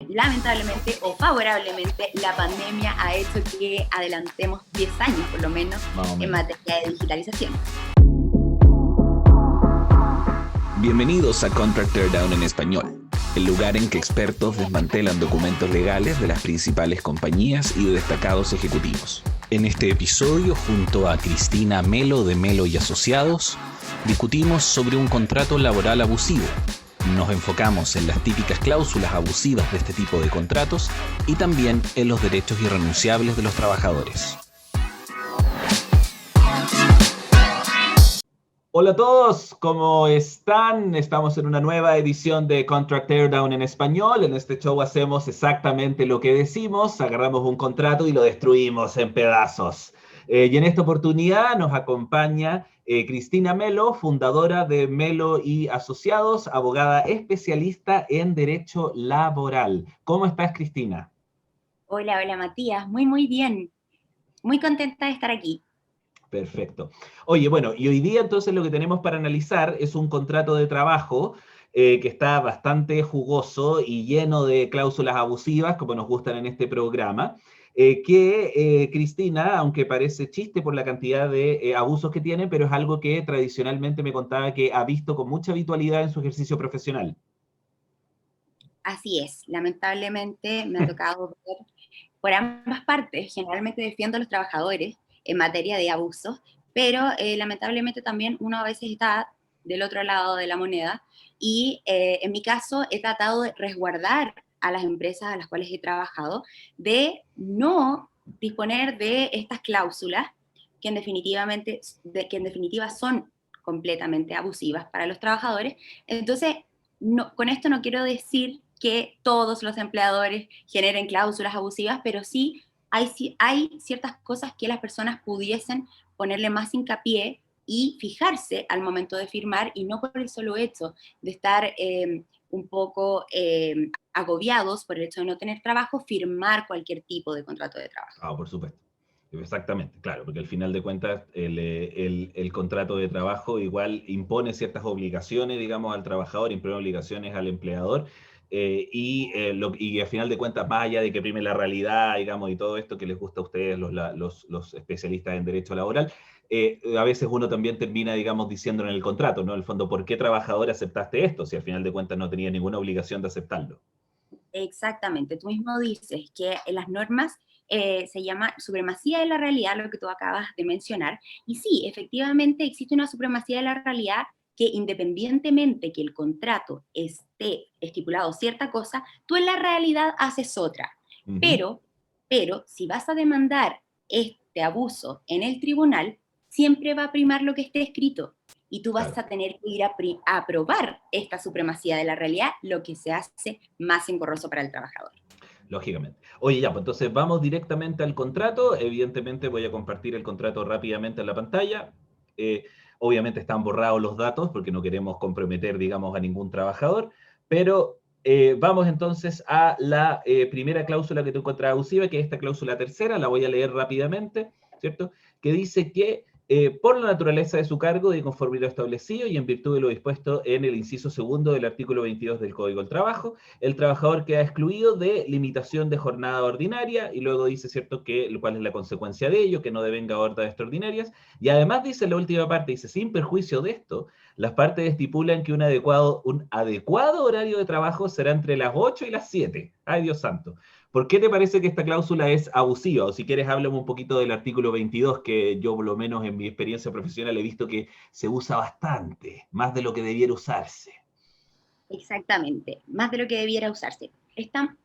lamentablemente o favorablemente la pandemia ha hecho que adelantemos 10 años por lo menos en materia de digitalización. Bienvenidos a Contract Teardown en español, el lugar en que expertos desmantelan documentos legales de las principales compañías y de destacados ejecutivos. En este episodio, junto a Cristina Melo de Melo y Asociados, discutimos sobre un contrato laboral abusivo. Nos enfocamos en las típicas cláusulas abusivas de este tipo de contratos y también en los derechos irrenunciables de los trabajadores. Hola a todos, ¿cómo están? Estamos en una nueva edición de Contract Teardown en español. En este show hacemos exactamente lo que decimos, agarramos un contrato y lo destruimos en pedazos. Y en esta oportunidad nos acompaña Cristina Melo, fundadora de Melo y Asociados, abogada especialista en Derecho Laboral. ¿Cómo estás, Cristina? Hola Matías, muy bien. Muy contenta de estar aquí. Perfecto. Oye, bueno, y hoy día entonces lo que tenemos para analizar es un contrato de trabajo que está bastante jugoso y lleno de cláusulas abusivas, como nos gustan en este programa, Cristina, aunque parece chiste por la cantidad de abusos que tiene, pero es algo que tradicionalmente me contaba que ha visto con mucha habitualidad en su ejercicio profesional. Así es, lamentablemente me ha tocado ver por ambas partes. Generalmente defiendo a los trabajadores en materia de abusos, pero lamentablemente también uno a veces está del otro lado de la moneda y en mi caso he tratado de resguardar a las empresas a las cuales he trabajado de no disponer de estas cláusulas que en definitiva son completamente abusivas para los trabajadores. Entonces, no, con esto no quiero decir que todos los empleadores generen cláusulas abusivas, pero sí hay ciertas cosas que las personas pudiesen ponerle más hincapié y fijarse al momento de firmar, y no por el solo hecho de estar un poco agobiados por el hecho de no tener trabajo, firmar cualquier tipo de contrato de trabajo. Ah, por supuesto. Exactamente, claro, porque al final de cuentas el contrato de trabajo igual impone ciertas obligaciones, digamos, al trabajador, impone obligaciones al empleador, y al final de cuentas, más allá de que prime la realidad, digamos, y todo esto que les gusta a ustedes, los especialistas en derecho laboral, a veces uno también termina, digamos, diciendo en el contrato, ¿no? En el fondo, ¿por qué trabajador aceptaste esto? Si al final de cuentas no tenía ninguna obligación de aceptarlo. Exactamente, tú mismo dices que en las normas se llama supremacía de la realidad, lo que tú acabas de mencionar, y sí, efectivamente existe una supremacía de la realidad que independientemente que el contrato esté estipulado cierta cosa, tú en la realidad haces otra. Uh-huh. Pero si vas a demandar este abuso en el tribunal, siempre va a primar lo que esté escrito. Y tú vas a tener que ir a probar esta supremacía de la realidad, lo que se hace más engorroso para el trabajador. Lógicamente. Oye, ya, pues entonces vamos directamente al contrato. Evidentemente voy a compartir el contrato rápidamente en la pantalla. Obviamente están borrados los datos porque no queremos comprometer, digamos, a ningún trabajador, pero vamos entonces a la primera cláusula que tú encuentras abusiva, que es esta cláusula tercera, la voy a leer rápidamente, ¿cierto? Que dice que por la naturaleza de su cargo, de conformidad a lo establecido y en virtud de lo dispuesto en el inciso segundo del artículo 22 del Código del Trabajo, el trabajador queda excluido de limitación de jornada ordinaria, y luego dice, ¿cierto?, cuál es la consecuencia de ello, que no devenga horas extraordinarias, y además dice en la última parte, dice, sin perjuicio de esto, las partes estipulan que un adecuado horario de trabajo será entre las 8 y las 7. ¡Ay, Dios santo! ¿Por qué te parece que esta cláusula es abusiva? O si quieres, háblame un poquito del artículo 22, que yo, por lo menos en mi experiencia profesional, he visto que se usa bastante, más de lo que debiera usarse. Exactamente, más de lo que debiera usarse.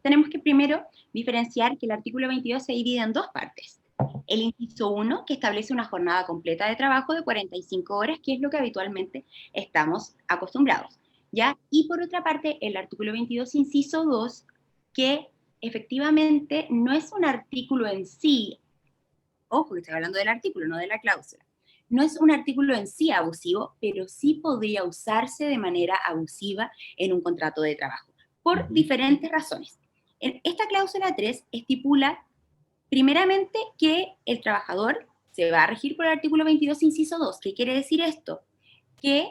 Tenemos que primero diferenciar que el artículo 22 se divide en dos partes. El inciso 1, que establece una jornada completa de trabajo de 45 horas, que es lo que habitualmente estamos acostumbrados, ¿ya? Y por otra parte, el artículo 22, inciso 2, que efectivamente no es un artículo en sí, ojo que estoy hablando del artículo, no de la cláusula, no es un artículo en sí abusivo, pero sí podría usarse de manera abusiva en un contrato de trabajo, por diferentes razones. Esta cláusula 3 estipula primeramente que el trabajador se va a regir por el artículo 22, inciso 2. ¿Qué quiere decir esto? Que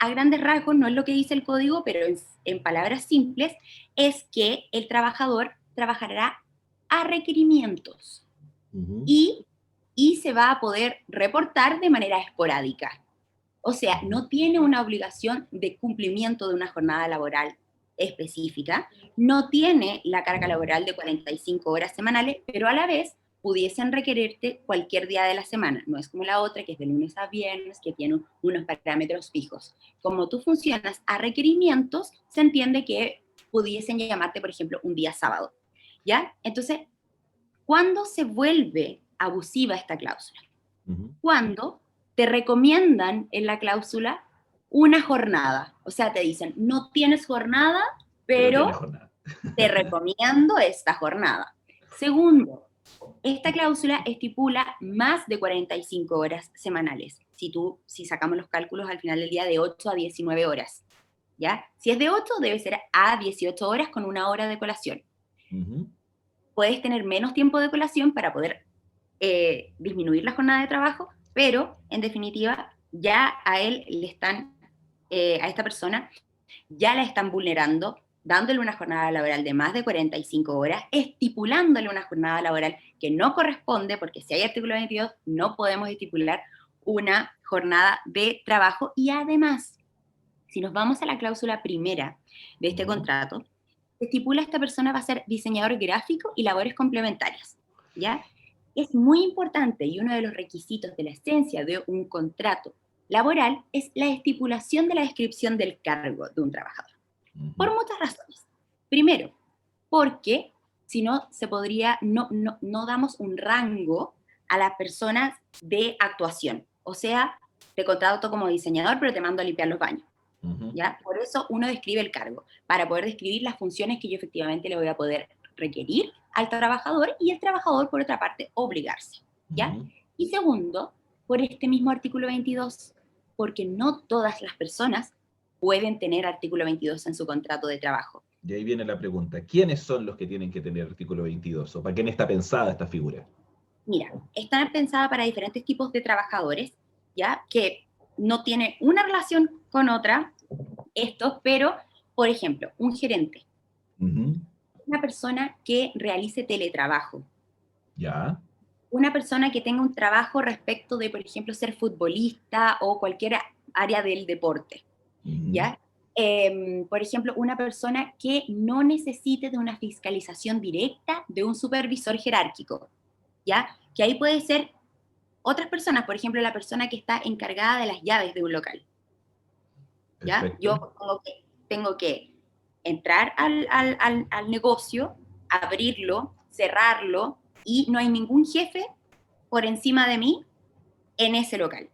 a grandes rasgos, no es lo que dice el código, pero en palabras simples, es que el trabajador trabajará a requerimientos Ujú, y, y se va a poder reportar de manera esporádica. O sea, ujú, no tiene una obligación de cumplimiento de una jornada laboral específica, no tiene la carga laboral de 45 horas semanales, pero a la vez pudiesen requerirte cualquier día de la semana. No es como la otra, que es de lunes a viernes, que tiene unos parámetros fijos. Como tú funcionas a requerimientos, se entiende que pudiesen llamarte, por ejemplo, un día sábado. ¿Ya? Entonces, ¿cuándo se vuelve abusiva esta cláusula? ujú. Cuando te recomiendan en la cláusula una jornada. O sea, te dicen, no tienes jornada, Pero tiene pero jornada. te recomiendo esta jornada. Segundo, esta cláusula estipula más de 45 horas semanales. Si sacamos los cálculos al final del día de 8 a 19 horas. ¿Ya? Si es de 8, debe ser a 18 horas con una hora de colación. Ujú, Puedes tener menos tiempo de colación para poder disminuir la jornada de trabajo, pero en definitiva ya a él le están, a esta persona, ya la están vulnerando, dándole una jornada laboral de más de 45 horas, estipulándole una jornada laboral que no corresponde, porque si hay artículo 22 no podemos estipular una jornada de trabajo y además, si nos vamos a la cláusula primera de este ujú. contrato, estipula esta persona va a ser diseñador gráfico y labores complementarias, ¿ya? Es muy importante y uno de los requisitos de la esencia de un contrato laboral es la estipulación de la descripción del cargo de un trabajador, por Ujú. muchas razones. Primero, porque si no, no damos un rango a las personas de actuación. O sea, te contrato como diseñador, pero te mando a limpiar los baños. Ujú, ¿Ya? Por eso uno describe el cargo, para poder describir las funciones que yo efectivamente le voy a poder requerir al trabajador y el trabajador, por otra parte, obligarse. ¿Ya? ujú. Y segundo, por este mismo artículo 22, porque no todas las personas pueden tener artículo 22 en su contrato de trabajo. Y ahí viene la pregunta, ¿quiénes son los que tienen que tener artículo 22? ¿O para quién está pensada esta figura? Mira, está pensada para diferentes tipos de trabajadores, ¿ya? Que no tiene una relación con otra, estos, pero, por ejemplo, un gerente, Ujú, una persona que realice teletrabajo, ya. una persona que tenga un trabajo respecto de, por ejemplo, ser futbolista o cualquier área del deporte, Ujú, ¿ya? Por ejemplo, una persona que no necesite de una fiscalización directa de un supervisor jerárquico, ¿ya? Que ahí puede ser otras personas, por ejemplo, la persona que está encargada de las llaves de un local, ¿ya? perfecto. Yo tengo que entrar al negocio, abrirlo, cerrarlo, y no hay ningún jefe por encima de mí en ese local,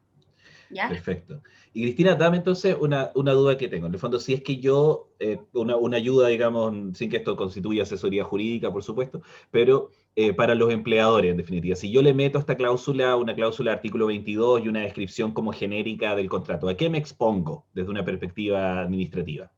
¿ya? Perfecto. Y Cristina, dame entonces una duda que tengo. En el fondo, si es que yo, una ayuda, digamos, sin que esto constituya asesoría jurídica, por supuesto, pero para los empleadores, en definitiva, si yo le meto esta cláusula, una cláusula artículo 22 y una descripción como genérica del contrato, ¿a qué me expongo desde una perspectiva administrativa?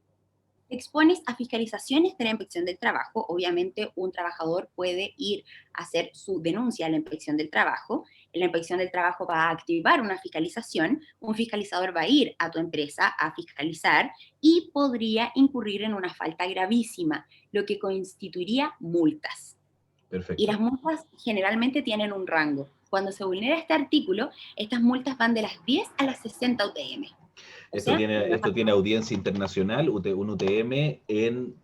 Te expones a fiscalizaciones de la inspección del trabajo. Obviamente, un trabajador puede ir a hacer su denuncia a la inspección del trabajo. La inspección del trabajo va a activar una fiscalización. Un fiscalizador va a ir a tu empresa a fiscalizar y podría incurrir en una falta gravísima, lo que constituiría multas. Y Perfecto. las multas generalmente tienen un rango. Cuando se vulnera este artículo, estas multas van de las 10 a las 60 UTM. O Esto sea, tiene, no es esto tiene audiencia internacional, un UTM en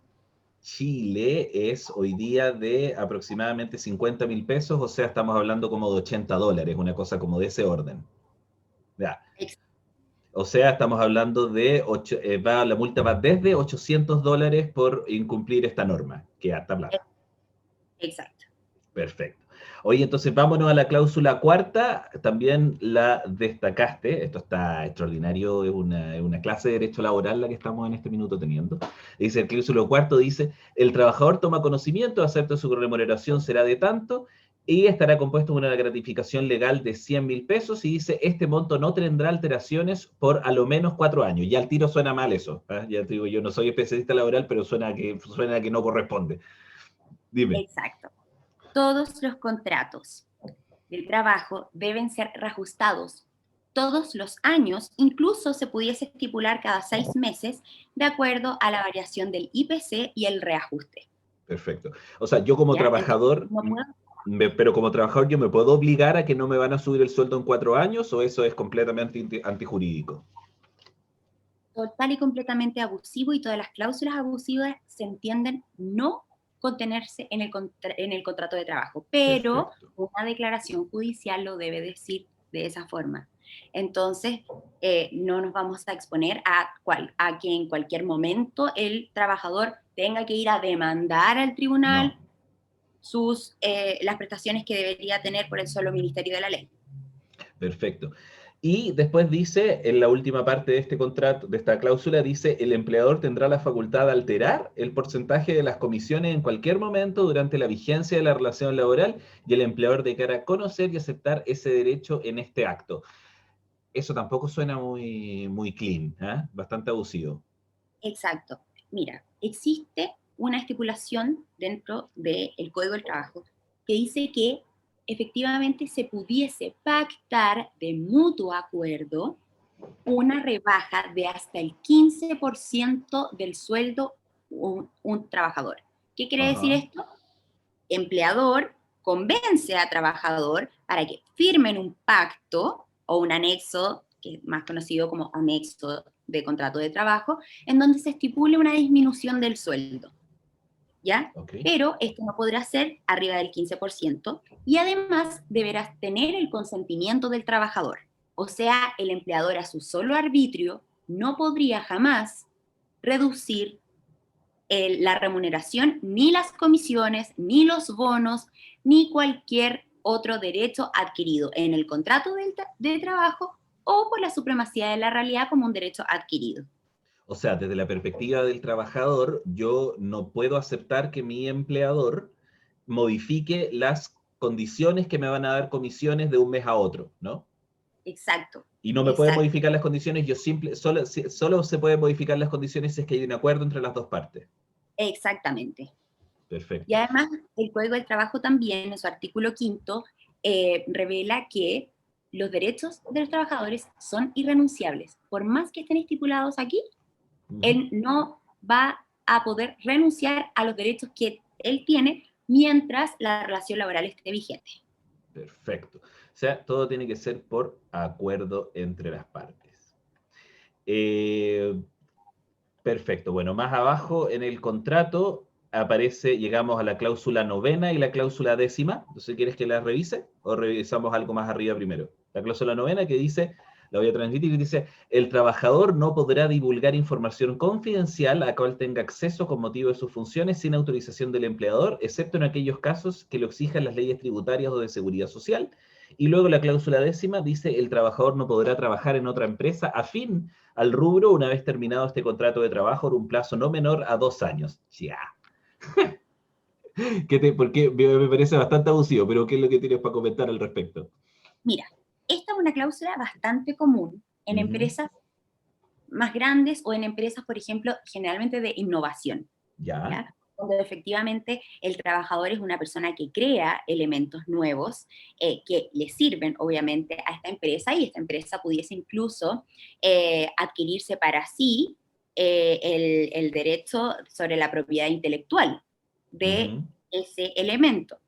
Chile es hoy día de aproximadamente 50.000 pesos, o sea, estamos hablando como de $80, una cosa como de ese orden. Ya. O sea, estamos hablando de, la multa va desde $800 por incumplir esta norma, que harta plata. exacto. Perfecto. Oye, entonces vámonos a la cláusula cuarta, también la destacaste, esto está extraordinario, es una clase de derecho laboral la que estamos en este minuto teniendo. Dice el cláusula cuarto, dice, el trabajador toma conocimiento, acepta su remuneración será de tanto y estará compuesto de una gratificación legal de 100.000 pesos y dice, este monto no tendrá alteraciones por a lo menos 4 años. Ya al tiro suena mal eso, ¿eh? Ya te digo, yo no soy especialista laboral, pero suena que no corresponde. Dime. Exacto. Todos los contratos del trabajo deben ser reajustados todos los años, incluso se pudiese estipular cada 6 meses, de acuerdo a la variación del IPC y el reajuste. Perfecto. O sea, yo como ¿Ya? Entonces, trabajador, no puedo pero como trabajador yo me puedo obligar a que no me van a subir el sueldo en 4 años, ¿o eso es completamente antijurídico? total y completamente abusivo, y todas las cláusulas abusivas se entienden no contenerse en el contrato de trabajo, pero Perfecto. una declaración judicial lo debe decir de esa forma. Entonces, no nos vamos a exponer a que en cualquier momento el trabajador tenga que ir a demandar al tribunal No. las prestaciones que debería tener por el solo ministerio de la ley. Perfecto. Y después dice, en la última parte de este contrato, de esta cláusula, dice, el empleador tendrá la facultad de alterar el porcentaje de las comisiones en cualquier momento durante la vigencia de la relación laboral, y el empleador declara conocer y aceptar ese derecho en este acto. Eso tampoco suena muy clean, ¿eh? Bastante abusivo. Exacto. Mira, existe una estipulación dentro del Código del Trabajo que dice que efectivamente se pudiese pactar de mutuo acuerdo una rebaja de hasta el 15% del sueldo un trabajador. ¿Qué quiere decir Ajá. esto? Empleador convence a trabajador para que firmen un pacto o un anexo, que es más conocido como anexo de contrato de trabajo, en donde se estipule una disminución del sueldo, ¿ya? Ok. Pero esto no podrá ser arriba del 15% y además deberás tener el consentimiento del trabajador. O sea, el empleador a su solo arbitrio no podría jamás reducir la remuneración, ni las comisiones, ni los bonos, ni cualquier otro derecho adquirido en el contrato de trabajo o por la supremacía de la realidad como un derecho adquirido. O sea, desde la perspectiva del trabajador, yo no puedo aceptar que mi empleador modifique las condiciones que me van a dar comisiones de un mes a otro, ¿no? Exacto, Y no me puede exacto, modificar las condiciones, solo se puede modificar las condiciones si es que hay un acuerdo entre las dos partes. exactamente. Y Perfecto. además, el Código del Trabajo también, en su artículo quinto, revela que los derechos de los trabajadores son irrenunciables. Por más que estén estipulados aquí, Ujú. él no va a poder renunciar a los derechos que él tiene mientras la relación laboral esté vigente. Perfecto. O sea, todo tiene que ser por acuerdo entre las partes. Eh, Perfecto. Bueno, más abajo en el contrato aparece, llegamos a la cláusula 9ª y la cláusula 10ª. Entonces, ¿quieres que la revise o revisamos algo más arriba primero? La cláusula 9ª que dice, la voy a transmitir, y dice, el trabajador no podrá divulgar información confidencial a cual tenga acceso con motivo de sus funciones sin autorización del empleador, excepto en aquellos casos que lo exijan las leyes tributarias o de seguridad social. Y luego la cláusula 10ª dice, el trabajador no podrá trabajar en otra empresa afín al rubro una vez terminado este contrato de trabajo por un plazo no menor a 2 años. Ya. Porque me parece bastante abusivo, pero ¿qué es lo que tienes para comentar al respecto? Mira, esta es una cláusula bastante común en Ujú. empresas más grandes o en empresas, por ejemplo, generalmente de innovación, Ya. ¿ya? Donde efectivamente el trabajador es una persona que crea elementos nuevos que le sirven, obviamente, a esta empresa, y esta empresa pudiese incluso adquirirse para sí el derecho sobre la propiedad intelectual de Ujú. ese elemento.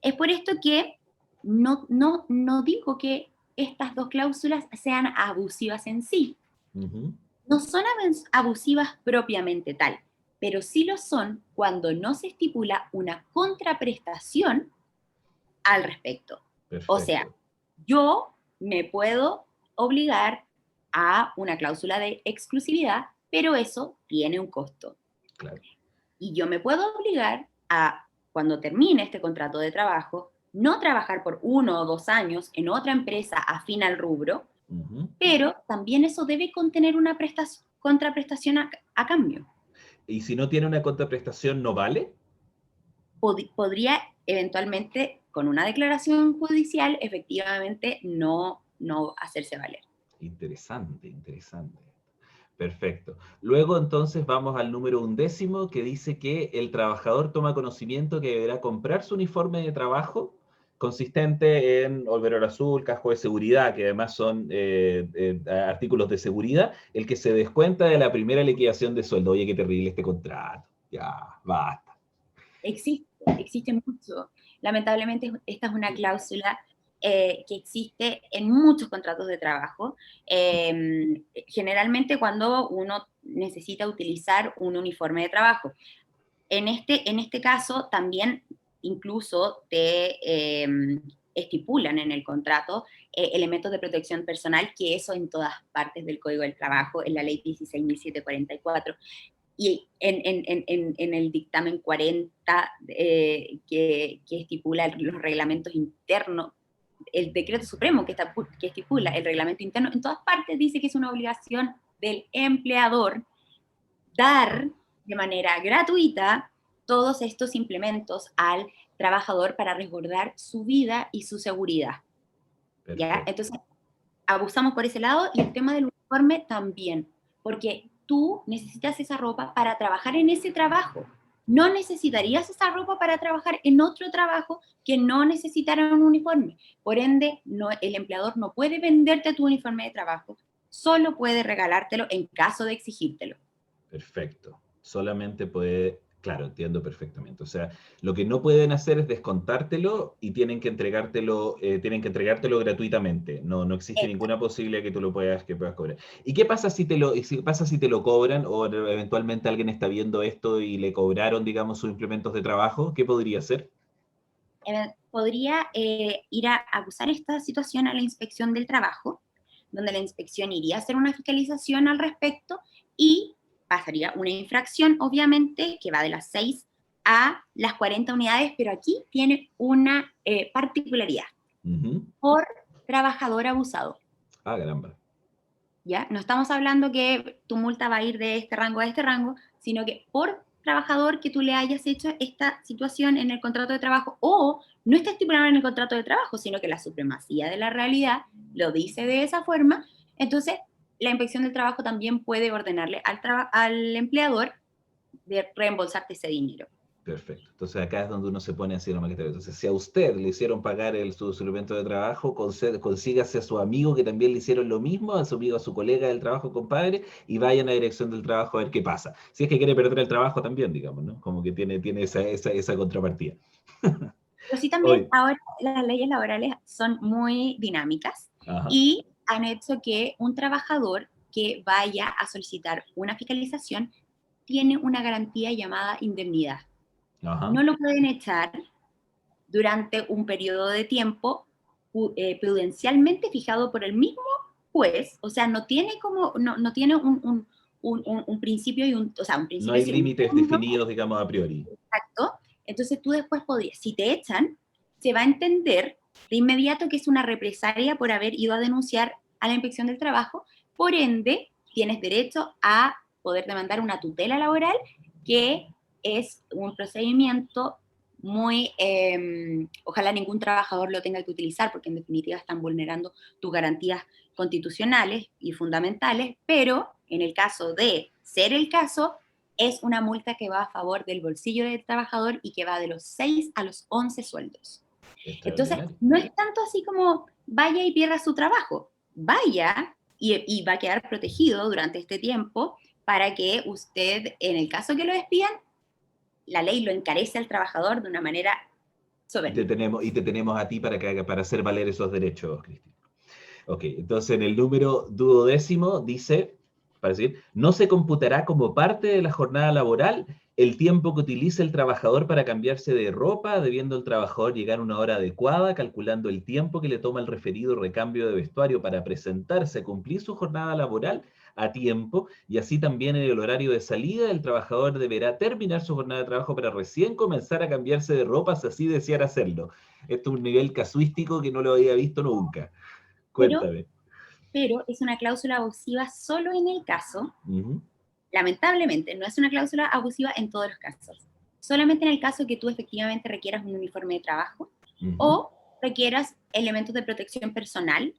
Es por esto que no digo que estas dos cláusulas sean abusivas en sí. Ujú. No son abusivas propiamente tal, pero sí lo son cuando no se estipula una contraprestación al respecto. O sea, Perfecto. yo me puedo obligar a una cláusula de exclusividad, pero eso tiene un costo. Claro. Y yo me puedo obligar a, cuando termine este contrato de trabajo, no trabajar por 1 o 2 años en otra empresa afín al rubro, Ujú. pero también eso debe contener una contraprestación a cambio. Y si no tiene una contraprestación, ¿no vale? Podría eventualmente, con una declaración judicial, efectivamente no hacerse valer. Interesante, interesante. Perfecto. Luego entonces vamos al número 11 que dice que el trabajador toma conocimiento que deberá comprar su uniforme de trabajo consistente en overol azul, casco de seguridad, que además son artículos de seguridad, el que se descuenta de la primera liquidación de sueldo. Oye, qué terrible este contrato. Ya, basta. Existe mucho. Lamentablemente esta es una cláusula que existe en muchos contratos de trabajo. Generalmente cuando uno necesita utilizar un uniforme de trabajo. En este caso también incluso te estipulan en el contrato elementos de protección personal, que eso en todas partes del Código del Trabajo, en la Ley 16.744, y en el dictamen 40 que estipula los reglamentos internos, el decreto supremo que estipula el reglamento interno, en todas partes dice que es una obligación del empleador dar de manera gratuita todos estos implementos al trabajador para resguardar su vida y su seguridad. ¿Ya? Entonces, abusamos por ese lado, y el tema del uniforme también, porque tú necesitas esa ropa para trabajar en ese trabajo. No necesitarías esa ropa para trabajar en otro trabajo que no necesitara un uniforme. Por ende, el empleador no puede venderte tu uniforme de trabajo, solo puede regalártelo en caso de exigírtelo. Perfecto. Solamente puede, claro, entiendo perfectamente. O sea, lo que no pueden hacer es descontártelo y tienen que entregártelo gratuitamente. No existe ninguna posibilidad que tú que puedas cobrar. ¿Y qué pasa si te lo cobran, o eventualmente alguien está viendo esto y le cobraron, digamos, sus implementos de trabajo? ¿Qué podría hacer? Podría ir a acusar esta situación a la inspección del trabajo, donde la inspección iría a hacer una fiscalización al respecto y pasaría una infracción, obviamente, que va de las 6 a las 40 unidades, pero aquí tiene una particularidad. Por trabajador abusado. Ah, caramba. ¿Ya? No estamos hablando que tu multa va a ir de este rango a este rango, sino que por trabajador que tú le hayas hecho esta situación en el contrato de trabajo, o no está estipulado en el contrato de trabajo, sino que la supremacía de la realidad lo dice de esa forma, entonces la inspección del trabajo también puede ordenarle al empleador de reembolsarte ese dinero. Perfecto. Entonces acá es donde uno se pone así la maqueta. Entonces, si a usted le hicieron pagar su suplemento de trabajo, consígase a su amigo que también le hicieron lo mismo, a su amigo, a su colega del trabajo, compadre, y vayan a dirección del trabajo a ver qué pasa. Si es que quiere perder el trabajo también, digamos, ¿no? Como que tiene esa contrapartida. Pero sí, también ahora las leyes laborales son muy dinámicas. Ajá. Y han hecho que un trabajador que vaya a solicitar una fiscalización tiene una garantía llamada indemnidad. Ajá. No lo pueden echar durante un periodo de tiempo prudencialmente fijado por el mismo juez, o sea, no tiene un principio y un principio. No hay límites definidos, digamos, a priori. Exacto. Entonces tú después podrías, si te echan, se va a entender de inmediato que es una represalia por haber ido a denunciar a la inspección del trabajo, por ende tienes derecho a poder demandar una tutela laboral, que es un procedimiento muy, ojalá ningún trabajador lo tenga que utilizar, porque en definitiva están vulnerando tus garantías constitucionales y fundamentales, pero en el caso de ser el caso, es una multa que va a favor del bolsillo del trabajador y que va de los 6 a los 11 sueldos. Entonces, no es tanto así como vaya y pierda su trabajo, vaya y va a quedar protegido durante este tiempo para que usted, en el caso que lo despidan, la ley lo encarece al trabajador de una manera soberbia. Te tenemos a ti para hacer valer esos derechos, Cristina. Ok, entonces en el número 12 dice, para decir, no se computará como parte de la jornada laboral el tiempo que utilice el trabajador para cambiarse de ropa, debiendo el trabajador llegar a una hora adecuada, calculando el tiempo que le toma el referido recambio de vestuario para presentarse a cumplir su jornada laboral a tiempo, y así también en el horario de salida el trabajador deberá terminar su jornada de trabajo para recién comenzar a cambiarse de ropa si así deseara hacerlo. Esto es un nivel casuístico que no lo había visto nunca. Cuéntame. Pero es una cláusula abusiva solo en el caso, lamentablemente, no es una cláusula abusiva en todos los casos. Solamente en el caso que tú efectivamente requieras un uniforme de trabajo o requieras elementos de protección personal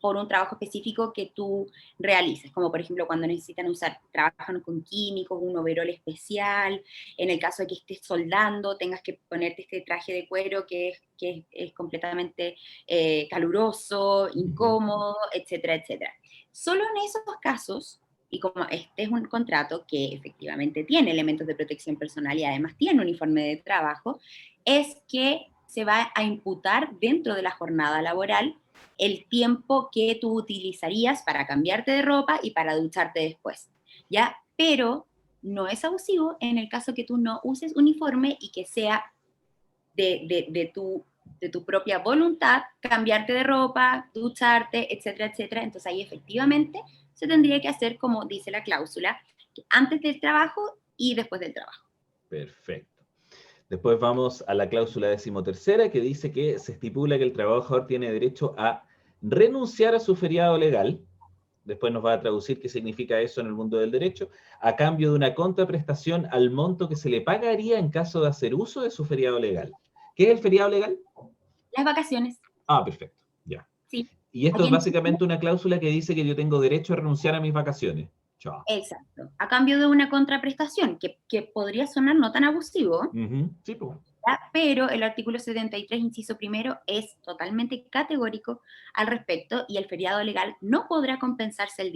por un trabajo específico que tú realices, como por ejemplo cuando trabajan con químicos, un overol especial, en el caso de que estés soldando, tengas que ponerte este traje de cuero que es completamente caluroso, Ujú. incómodo, etcétera, etcétera. Solo en esos casos, y como este es un contrato que efectivamente tiene elementos de protección personal y además tiene un uniforme de trabajo, es que se va a imputar dentro de la jornada laboral el tiempo que tú utilizarías para cambiarte de ropa y para ducharte después, ¿ya? Pero no es abusivo en el caso que tú no uses uniforme y que sea de tu propia voluntad cambiarte de ropa, ducharte, etcétera, etcétera. Entonces ahí efectivamente se tendría que hacer como dice la cláusula, antes del trabajo y después del trabajo. Perfecto. Después vamos a la cláusula 13ª que dice que se estipula que el trabajador tiene derecho a renunciar a su feriado legal. Después nos va a traducir qué significa eso en el mundo del derecho, a cambio de una contraprestación al monto que se le pagaría en caso de hacer uso de su feriado legal. ¿Qué es el feriado legal? Las vacaciones, Ah, perfecto, ya. sí. Y esto Aquí es en Chile. básicamente una cláusula que dice que yo tengo derecho a renunciar a mis vacaciones. Chao. Exacto, a cambio de una contraprestación, que podría sonar no tan abusivo, Ujú, sí, pues. ¿ya? Pero el artículo 73, inciso primero, es totalmente categórico al respecto y el feriado legal no podrá compensarse en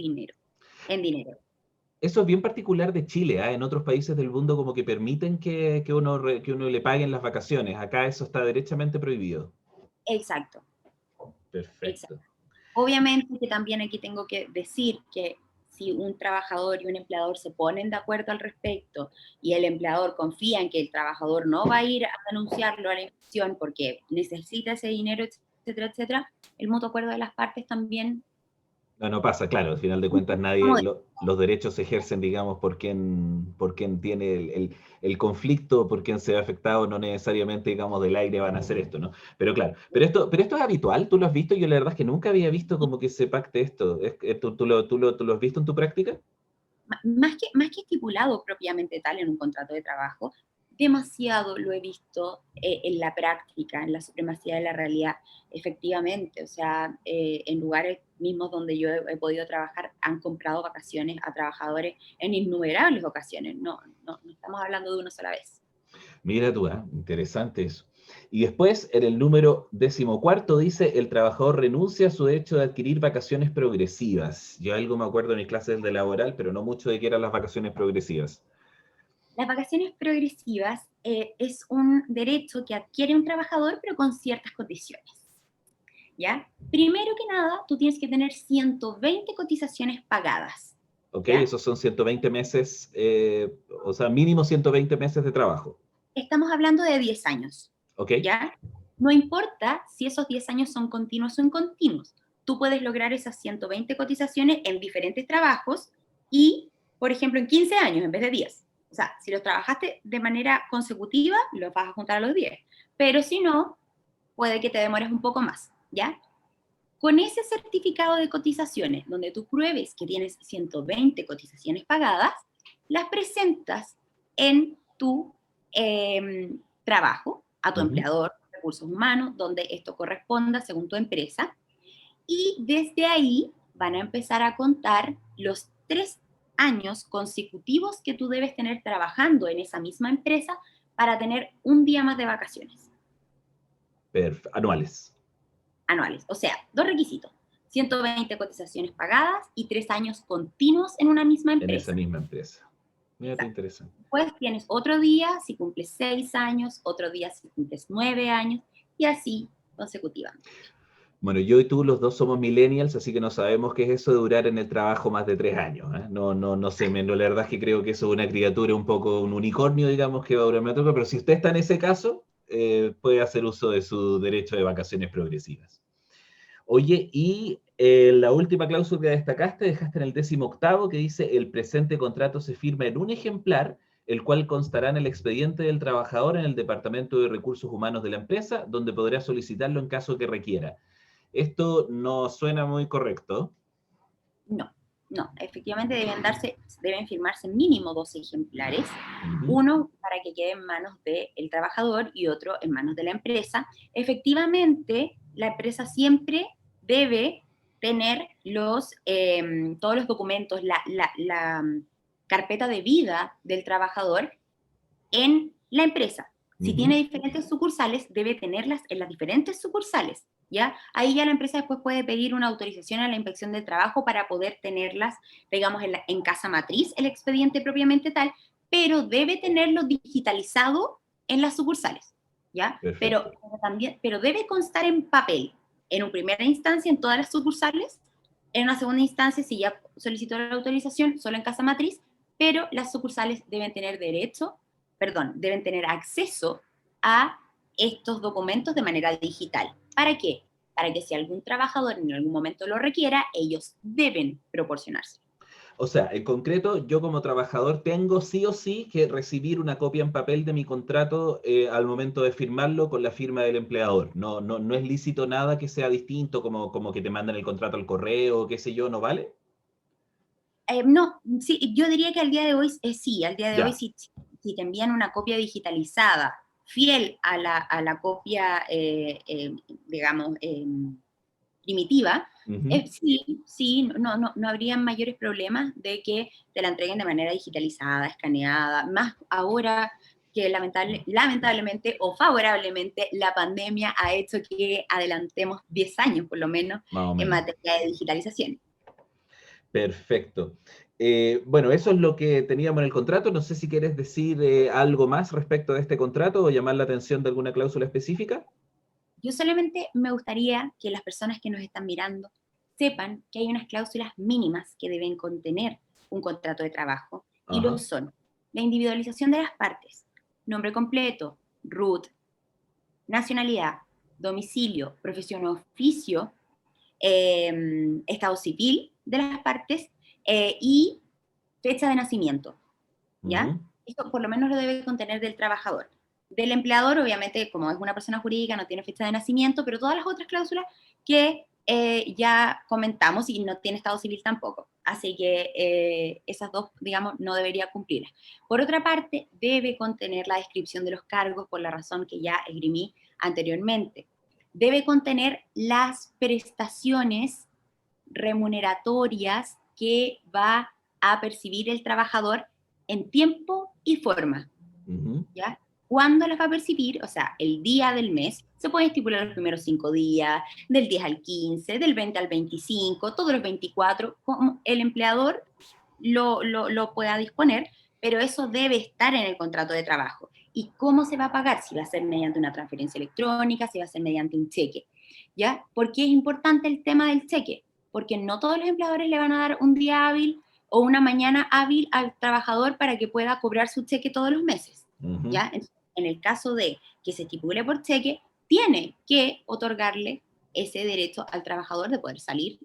dinero. Eso es bien particular de Chile, ¿ah? En otros países del mundo como que permiten que uno le paguen las vacaciones. Acá eso está derechamente prohibido. Exacto, exacto. Perfecto. Obviamente que también aquí tengo que decir que si un trabajador y un empleador se ponen de acuerdo al respecto y el empleador confía en que el trabajador no va a ir a denunciarlo a la inspección porque necesita ese dinero, etcétera, etcétera, el mutuo acuerdo de las partes también. No, no pasa, claro, al final de cuentas los derechos se ejercen, digamos, por quien tiene el conflicto, por quien se ve afectado, no necesariamente, digamos, del aire van a hacer esto, ¿no? Pero claro, pero esto es habitual, tú lo has visto, yo la verdad es que nunca había visto como que se pacte esto. ¿Tú lo has visto en tu práctica? Más que estipulado propiamente tal en un contrato de trabajo, demasiado lo he visto en la práctica, en la supremacía de la realidad, efectivamente. O sea, en lugares mismos donde yo he podido trabajar, han comprado vacaciones a trabajadores en innumerables ocasiones. No, no, no estamos hablando de una sola vez. Mira tú, interesante eso. Y después, en el número 14º dice, el trabajador renuncia a su derecho de adquirir vacaciones progresivas. Yo algo me acuerdo en mis clases de laboral, pero no mucho de qué eran las vacaciones progresivas. Las vacaciones progresivas es un derecho que adquiere un trabajador, pero con ciertas condiciones. ¿Ya? Primero que nada, tú tienes que tener 120 cotizaciones pagadas, ¿Ok? ¿ya? Esos son 120 meses, o sea, mínimo 120 meses de trabajo. Estamos hablando de 10 años, ¿Ok? ¿ya? No importa si esos 10 años son continuos o incontinuos. Tú puedes lograr esas 120 cotizaciones en diferentes trabajos y, por ejemplo, en 15 años en vez de 10. O sea, si los trabajaste de manera consecutiva, los vas a juntar a los 10. Pero si no, puede que te demores un poco más, ¿ya? Con ese certificado de cotizaciones, donde tú pruebes que tienes 120 cotizaciones pagadas, las presentas en tu trabajo, a tu Ujú. empleador, recursos humanos, donde esto corresponda según tu empresa, y desde ahí van a empezar a contar los 3 años consecutivos que tú debes tener trabajando en esa misma empresa para tener un día más de vacaciones Anuales, anuales. O sea, dos requisitos: 120 cotizaciones pagadas y 3 años continuos en una misma en esa empresa. misma empresa. Mira, te Exacto. interesante. Después tienes otro día si cumples 6 años, otro día si cumples 9 años, y así consecutivamente. Bueno, yo y tú los dos somos millennials, así que no sabemos qué es eso de durar en el trabajo más de 3 años, ¿eh? No, no, no sé, la verdad es que creo que eso es una criatura un poco, un unicornio, digamos, que va a durar más tiempo, pero si usted está en ese caso, puede hacer uso de su derecho de vacaciones progresivas. Oye, y la última cláusula que destacaste, dejaste en el 18º, que dice, el presente contrato se firma en un ejemplar, el cual constará en el expediente del trabajador en el Departamento de Recursos Humanos de la empresa, donde podrá solicitarlo en caso que requiera. Esto no suena muy correcto. No, no, efectivamente deben firmarse mínimo 2 ejemplares, Ujú. uno para que quede en manos del trabajador y otro en manos de la empresa. Efectivamente, la empresa siempre debe tener todos los documentos, la carpeta de vida del trabajador en la empresa. Si tiene diferentes sucursales, debe tenerlas en las diferentes sucursales, ¿ya? Ahí ya la empresa después puede pedir una autorización a la inspección del trabajo para poder tenerlas, digamos, en casa matriz, el expediente propiamente tal, pero debe tenerlo digitalizado en las sucursales, ¿ya? Pero debe constar en papel, en una primera instancia en todas las sucursales, en una segunda instancia, si ya solicitó la autorización, solo en casa matriz, pero las sucursales deben tener acceso a estos documentos de manera digital. ¿Para qué? Para que si algún trabajador en algún momento lo requiera, ellos deben proporcionarse. O sea, en concreto, yo como trabajador tengo sí o sí que recibir una copia en papel de mi contrato al momento de firmarlo con la firma del empleador. No es lícito nada que sea distinto, como que te mandan el contrato al correo, qué sé yo, ¿no vale? No, sí, yo diría que al día de hoy sí, al día de hoy Ya. si te envían una copia digitalizada, fiel a la copia, digamos, primitiva, sí, no habría mayores problemas de que te la entreguen de manera digitalizada, escaneada, más ahora que lamentablemente o favorablemente la pandemia ha hecho que adelantemos 10 años por lo menos Más o en menos. materia de digitalización. Perfecto. Bueno, eso es lo que teníamos en el contrato. No sé si quieres decir algo más respecto de este contrato o llamar la atención de alguna cláusula específica. Yo solamente me gustaría que las personas que nos están mirando sepan que hay unas cláusulas mínimas que deben contener un contrato de trabajo, y lo Ajá. son: la individualización de las partes, nombre completo, RUT, nacionalidad, domicilio, profesión o oficio, estado civil de las partes y fecha de nacimiento, ¿ya? Ujú. Esto por lo menos lo debe contener del trabajador. Del empleador, obviamente, como es una persona jurídica, no tiene fecha de nacimiento, pero todas las otras cláusulas que ya comentamos, y no tiene estado civil tampoco. Así que esas dos, digamos, no debería cumplirlas. Por otra parte, debe contener la descripción de los cargos por la razón que ya esgrimí anteriormente. Debe contener las prestaciones remuneratorias que va a percibir el trabajador en tiempo y forma, Ujú. ¿ya? ¿Cuándo las va a percibir? O sea, el día del mes, se pueden estipular los primeros 5 días, del 10 al 15, del 20 al 25, todos los 24, como el empleador lo pueda disponer, pero eso debe estar en el contrato de trabajo. ¿Y cómo se va a pagar? Si va a ser mediante una transferencia electrónica, si va a ser mediante un cheque, ¿ya? ¿Por qué es importante el tema del cheque? Porque no todos los empleadores le van a dar un día hábil o una mañana hábil al trabajador para que pueda cobrar su cheque todos los meses, Ujú. ¿ya? En el caso de que se estipule por cheque, tiene que otorgarle ese derecho al trabajador de poder salir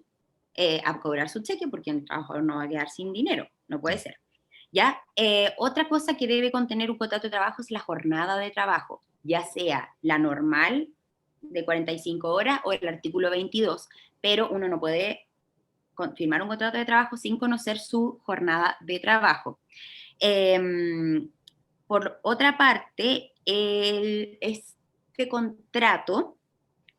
a cobrar su cheque, porque el trabajador no va a quedar sin dinero, no puede ser, ¿ya? Otra cosa que debe contener un contrato de trabajo es la jornada de trabajo, ya sea la normal de 45 horas o el artículo 22, pero uno no puede firmar un contrato de trabajo sin conocer su jornada de trabajo. Por otra parte, este contrato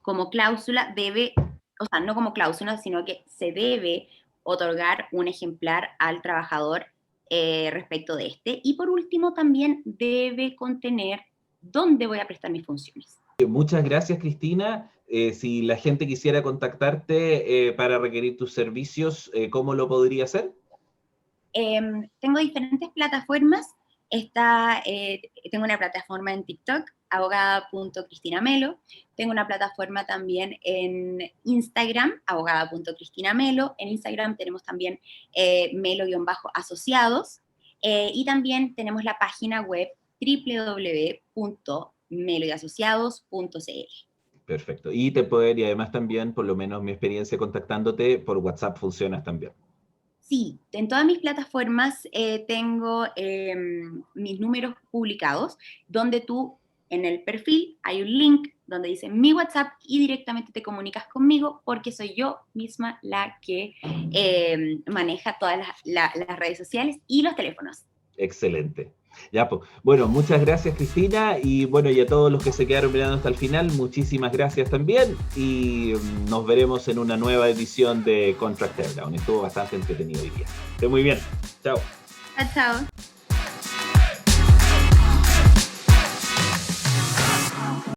como cláusula debe, o sea, no como cláusula, sino que se debe otorgar un ejemplar al trabajador respecto de este. Y por último, también debe contener dónde voy a prestar mis funciones. Muchas gracias, Cristina. Si la gente quisiera contactarte para requerir tus servicios, ¿cómo lo podría hacer? Tengo diferentes plataformas. Tengo una plataforma en TikTok, abogada.cristinamelo. Tengo una plataforma también en Instagram, abogada.cristinamelo. En Instagram tenemos también melo-asociados. Y también tenemos la página web www.meloyasociados.cl. Perfecto. Y te podría, además también, por lo menos mi experiencia contactándote, por WhatsApp funcionas también. Sí, en todas mis plataformas tengo mis números publicados, donde tú en el perfil hay un link donde dice mi WhatsApp y directamente te comunicas conmigo, porque soy yo misma la que maneja todas las redes sociales y los teléfonos. Excelente. Ya, pues. Bueno, muchas gracias, Cristina, y bueno, y a todos los que se quedaron mirando hasta el final, muchísimas gracias también, y nos veremos en una nueva edición de Contract Teardown. Estuvo bastante entretenido hoy día. Esté muy bien. Chao. Chao, chao.